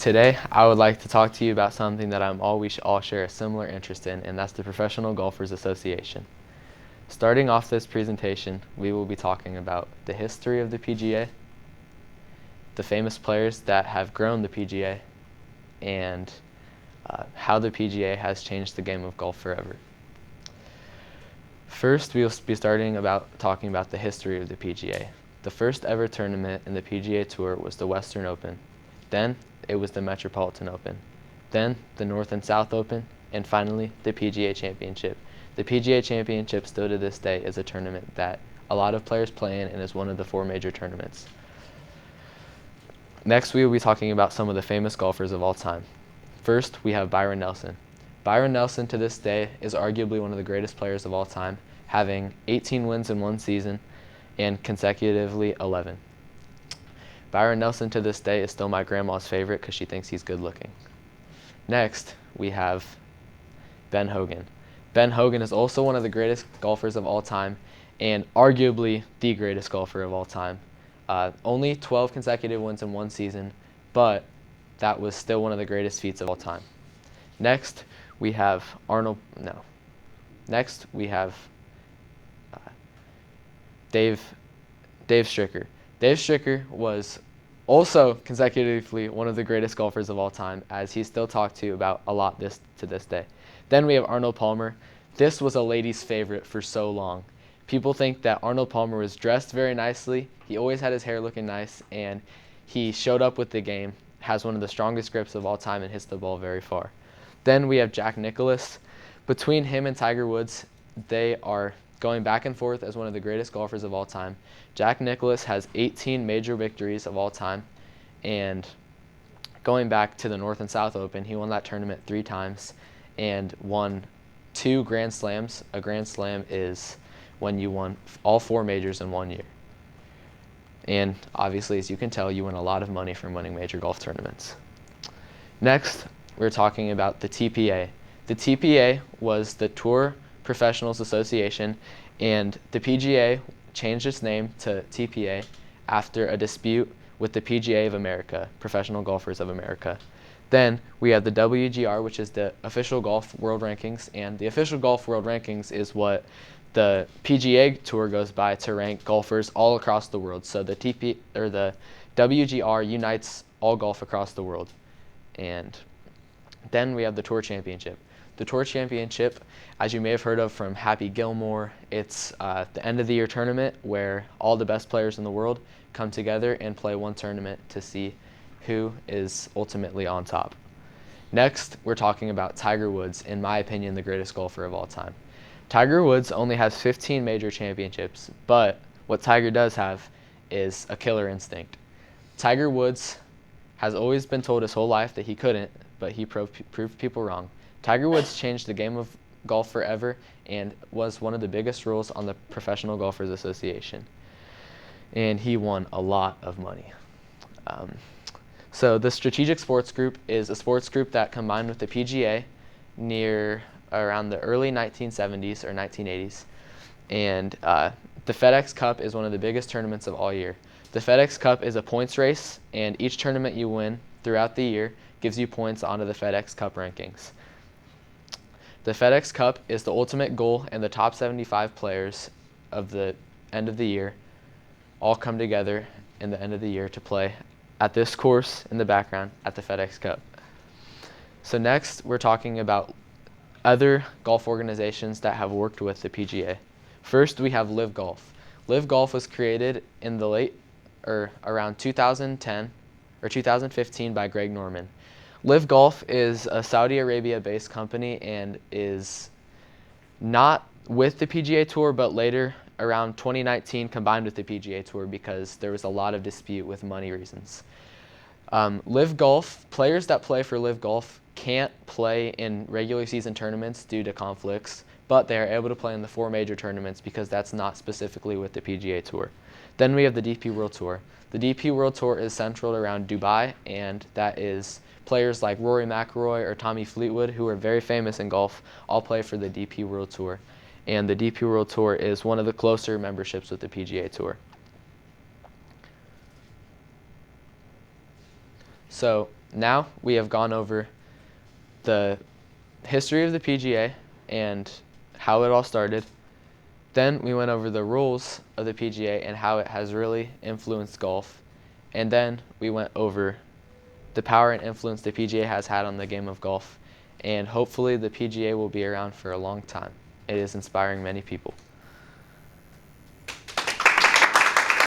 Today, I would like to talk to you about something that we should all share a similar interest in, and that's the Professional Golfers Association. Starting off this presentation, we will be talking about the history of the PGA, the famous players that have grown the PGA, and how the PGA has changed the game of golf forever. First, we will be talking about the history of the PGA. The first ever tournament in the PGA Tour was the Western Open. Then, it was the Metropolitan Open. Then, the North and South Open, and finally, the PGA Championship. The PGA Championship still to this day is a tournament that a lot of players play in and is one of the 4 major tournaments. Next, we will be talking about some of the famous golfers of all time. First, we have Byron Nelson. Byron Nelson to this day is arguably one of the greatest players of all time, having 18 wins in one season and consecutively 11. Byron Nelson to this day is still my grandma's favorite because she thinks he's good looking. Next, we have Ben Hogan. Ben Hogan is also one of the greatest golfers of all time and arguably the greatest golfer of all time. Only 12 consecutive wins in one season, but that was still one of the greatest feats of all time. Next, we have Dave Stricker. Dave Stricker was also consecutively one of the greatest golfers of all time, as he's still talked to about a lot to this day. Then we have Arnold Palmer. This was a lady's favorite for so long. People think that Arnold Palmer was dressed very nicely. He always had his hair looking nice, and he showed up with the game, has one of the strongest grips of all time, and hits the ball very far. Then we have Jack Nicklaus. Between him and Tiger Woods, they are going back and forth as one of the greatest golfers of all time. Jack Nicklaus has 18 major victories of all time, and going back to the North and South Open, he won that tournament 3 times and won 2 Grand Slams. A Grand Slam is when you won all 4 majors in one year. And obviously, as you can tell, you win a lot of money from winning major golf tournaments. Next, we're talking about the TPA. The TPA was the Tour Professionals Association, and the PGA changed its name to TPA after a dispute with the PGA of America, Professional Golfers of America. Then we have the WGR, which is the official golf world rankings, and the official golf world rankings is what the PGA Tour goes by to rank golfers all across the world. So the WGR unites all golf across the world. And then we have the Tour Championship. The Tour Championship, as you may have heard of from Happy Gilmore, it's the end of the year tournament where all the best players in the world come together and play one tournament to see who is ultimately on top. Next, we're talking about Tiger Woods, in my opinion, the greatest golfer of all time. Tiger Woods only has 15 major championships, but what Tiger does have is a killer instinct. Tiger Woods has always been told his whole life that he couldn't, but he proved people wrong. Tiger Woods changed the game of golf forever and was one of the biggest rules on the Professional Golfers Association. And he won a lot of money. So the Strategic Sports Group is a sports group that combined with the PGA around the early 1970s or 1980s. And the FedEx Cup is one of the biggest tournaments of all year. The FedEx Cup is a points race, and each tournament you win throughout the year gives you points onto the FedEx Cup rankings. The FedEx Cup is the ultimate goal, and the top 75 players of the end of the year all come together in the end of the year to play at this course in the background at the FedEx Cup. So next, we're talking about other golf organizations that have worked with the PGA. First, we have Live Golf. Live Golf was created in the around 2010 or 2015 by Greg Norman. Live Golf is a Saudi Arabia-based company and is not with the PGA Tour, but later, around 2019, combined with the PGA Tour because there was a lot of dispute with money reasons. Live Golf, players that play for Live Golf can't play in regular season tournaments due to conflicts, but they are able to play in the 4 major tournaments because that's not specifically with the PGA Tour. Then we have the DP World Tour. The DP World Tour is centered around Dubai, and that is players like Rory McIlroy or Tommy Fleetwood, who are very famous in golf, all play for the DP World Tour. And the DP World Tour is one of the closer memberships with the PGA Tour. So now we have gone over the history of the PGA and how it all started. Then we went over the rules of the PGA and how it has really influenced golf. And then we went over the power and influence the PGA has had on the game of golf. And hopefully the PGA will be around for a long time. It is inspiring many people.